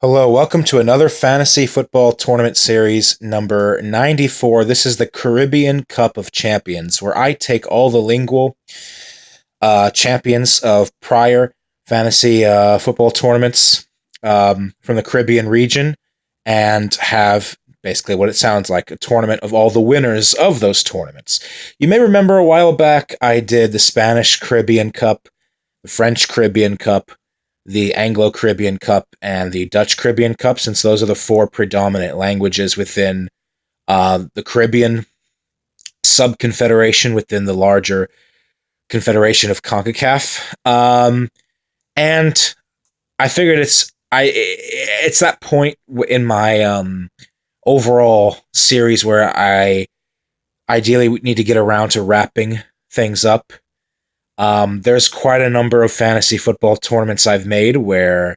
Hello, welcome to another fantasy football tournament series number 94. This is the Caribbean Cup of Champions, where I take all the lingual champions of prior fantasy football tournaments from the Caribbean region and have basically what it sounds like a tournament of all the winners of those tournaments. You may remember a while back I did the Spanish Caribbean Cup, the French Caribbean Cup, the Anglo-Caribbean Cup, and the Dutch Caribbean Cup, since those are the four predominant languages within the Caribbean sub-confederation within the larger confederation of CONCACAF. And I figured it's that point in my overall series where I ideally need to get around to wrapping things up. There's quite a number of fantasy football tournaments I've made where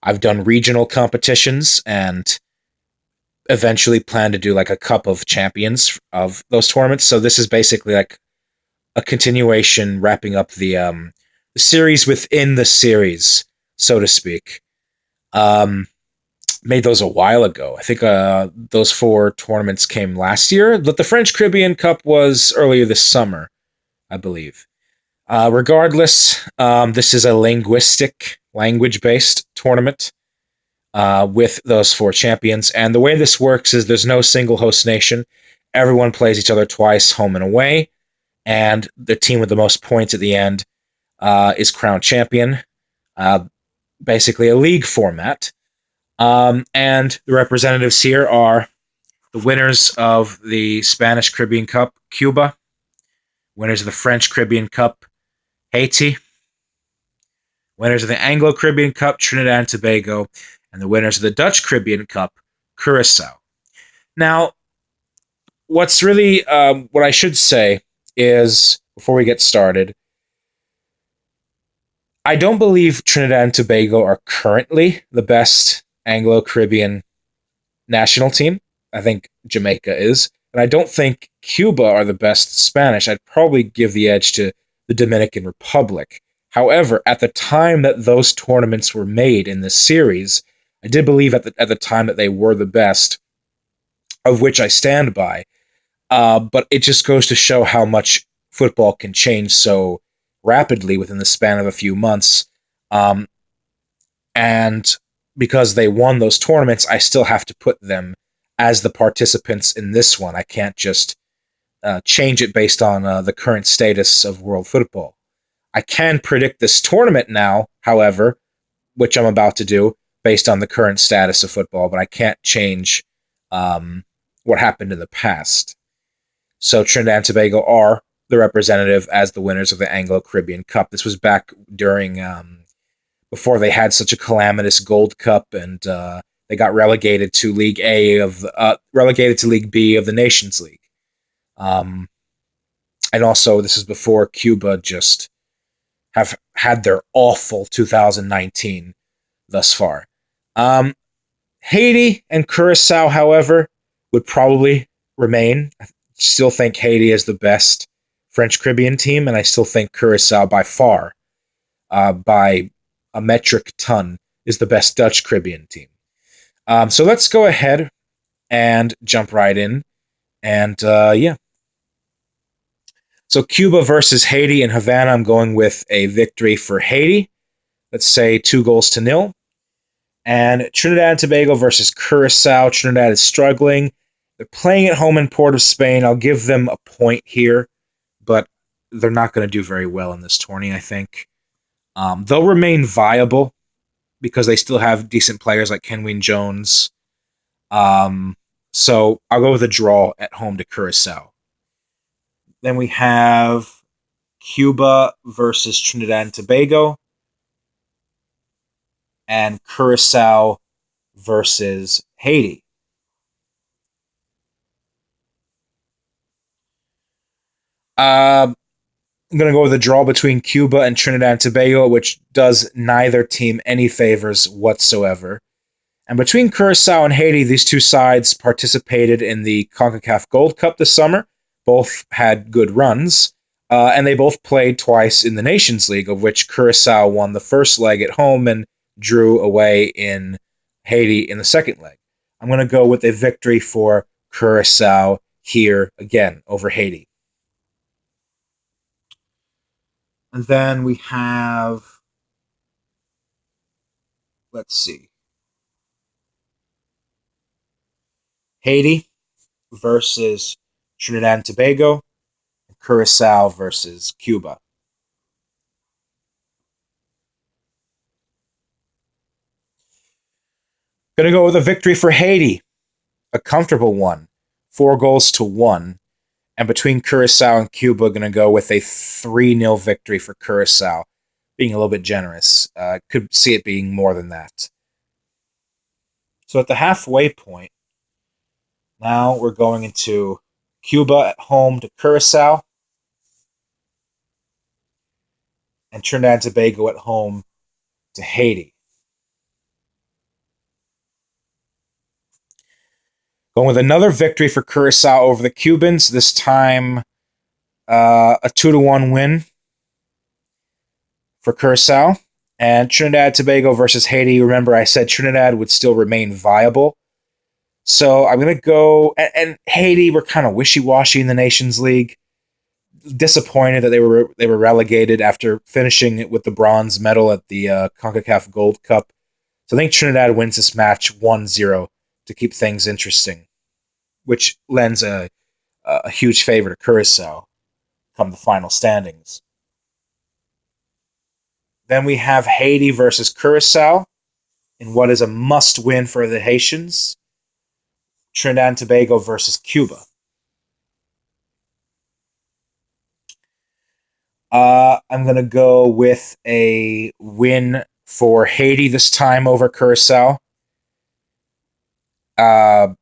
I've done regional competitions and eventually plan to do like a Cup of Champions of those tournaments. So this is basically like a continuation, wrapping up the series within the series, so to speak. Made those a while ago. I think those four tournaments came last year, but the French Caribbean Cup was earlier this summer, I believe. Regardless, this is a language-based tournament with those four champions. And the way this works is there's no single host nation. Everyone plays each other twice, home and away. And the team with the most points at the end is crowned champion. Basically a league format. And the representatives here are the winners of the Spanish Caribbean Cup, Cuba. Winners of the French Caribbean Cup, Haiti. Winners of the Anglo-Caribbean Cup, Trinidad and Tobago. And the winners of the Dutch Caribbean Cup, Curacao. Now, what's really, what I should say is, before we get started, I don't believe Trinidad and Tobago are currently the best Anglo-Caribbean national team. I think Jamaica is. And I don't think Cuba are the best Spanish. I'd probably give the edge to the Dominican Republic. However, at the time that those tournaments were made in this series, I did believe at the time that they were the best, of which I stand by. But it just goes to show how much football can change so rapidly within the span of a few months. And because they won those tournaments, I still have to put them as the participants in this one. I can't just change it based on the current status of world football. I can predict this tournament now, however, which I'm about to do, based on the current status of football, but I can't change what happened in the past. So Trinidad and Tobago are the representative as the winners of the Anglo-Caribbean Cup. This was back during, before they had such a calamitous Gold Cup, and they got relegated to League B of the Nations League. And also, this is before Cuba just have had their awful 2019 thus far. Haiti and Curacao, however, would probably remain. I still think Haiti is the best French Caribbean team, and I still think Curacao by far, by a metric ton, is the best Dutch Caribbean team. So let's go ahead and jump right in. And yeah. So Cuba versus Haiti in Havana, I'm going with a victory for Haiti. Let's say 2-0. And Trinidad and Tobago versus Curacao. Trinidad is struggling. They're playing at home in Port of Spain. I'll give them a point here, but they're not going to do very well in this tourney, I think. They'll remain viable because they still have decent players like Kenwyne Jones. So I'll go with a draw at home to Curacao. Then we have Cuba versus Trinidad and Tobago, and Curacao versus Haiti. I'm going to go with a draw between Cuba and Trinidad and Tobago, which does neither team any favors whatsoever. And between Curacao and Haiti, these two sides participated in the CONCACAF Gold Cup this summer. Both had good runs, and they both played twice in the Nations League, of which Curacao won the first leg at home and drew away in Haiti in the second leg. I'm going to go with a victory for Curacao here again over Haiti. And then we have, let's see, Haiti versus Trinidad and Tobago, and Curacao versus Cuba. Going to go with a victory for Haiti, a comfortable one, 4-1. And between Curacao and Cuba, going to go with a 3-0 victory for Curacao, being a little bit generous. Could see it being more than that. So at the halfway point, now we're going into Cuba at home to Curacao, and Trinidad and Tobago at home to Haiti. Going with another victory for Curacao over the Cubans, this time a 2-1 win for Curacao. And Trinidad and Tobago versus Haiti. Remember, I said Trinidad would still remain viable. So I'm going to go... And Haiti were kind of wishy-washy in the Nations League. Disappointed that they were relegated after finishing it with the bronze medal at the CONCACAF Gold Cup. So I think Trinidad wins this match 1-0 to keep things interesting, which lends a huge favor to Curacao come the final standings. Then we have Haiti versus Curacao in what is a must-win for the Haitians. Trinidad and Tobago versus Cuba. I'm going to go with a win for Haiti this time over Curacao. 3-2.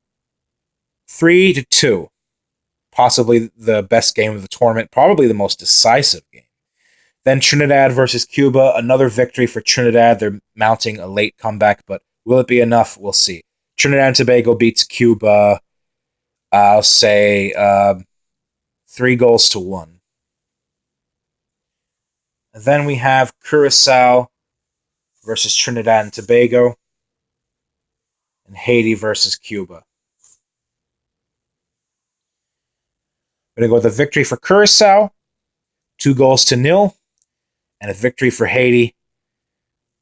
Possibly the best game of the tournament. Probably the most decisive game. Then Trinidad versus Cuba. Another victory for Trinidad. They're mounting a late comeback, but will it be enough? We'll see. Trinidad and Tobago beats Cuba. I'll say 3-1. And then we have Curacao versus Trinidad and Tobago, and Haiti versus Cuba. I'm going to go with a victory for Curacao, 2-0, and a victory for Haiti.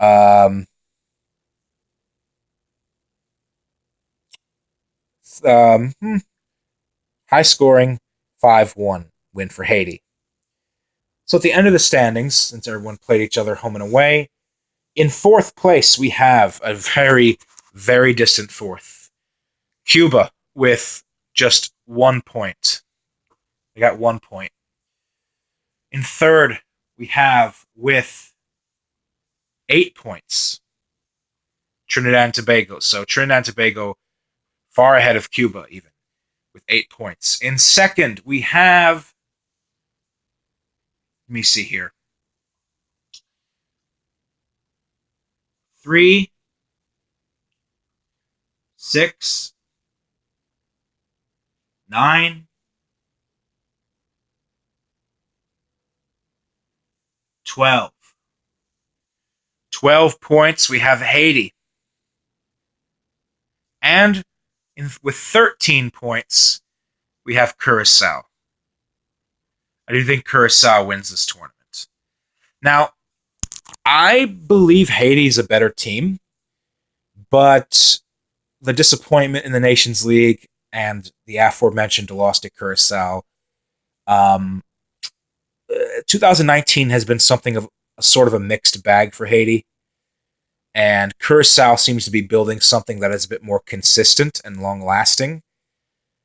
High scoring, 5-1 win for Haiti. So at the end of the standings, since everyone played each other home and away, in fourth place we have a very, very distant fourth. Cuba with just 1 point. They got 1 point. In third, we have with 8 points Trinidad and Tobago. So Trinidad and Tobago far ahead of Cuba even with 8 points. In second, we have... Let me see here. 3, 6, 9, 12. 12 points, we have Haiti. And with 13 points, we have Curacao. I do think Curacao wins this tournament. Now, I believe Haiti's a better team, but the disappointment in the Nations League and the aforementioned loss to Curacao, 2019 has been something of a sort of a mixed bag for Haiti, and Curacao seems to be building something that is a bit more consistent and long-lasting.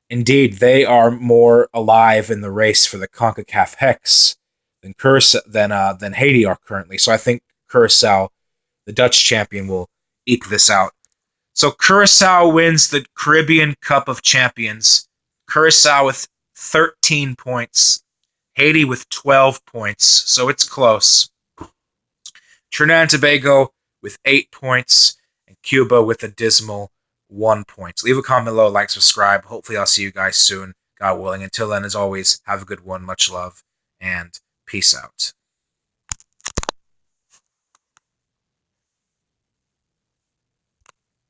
Indeed, they are more alive in the race for the CONCACAF Hex than Haiti are currently. So I think Curacao, the Dutch champion, will eke this out. So Curacao wins the Caribbean Cup of Champions. Curacao with 13 points. Haiti with 12 points. So it's close. Trinidad and Tobago with 8 points. And Cuba with a dismal 1 point. Leave a comment below, like, subscribe. Hopefully I'll see you guys soon, God willing. Until then, as always, have a good one. Much love, and peace out.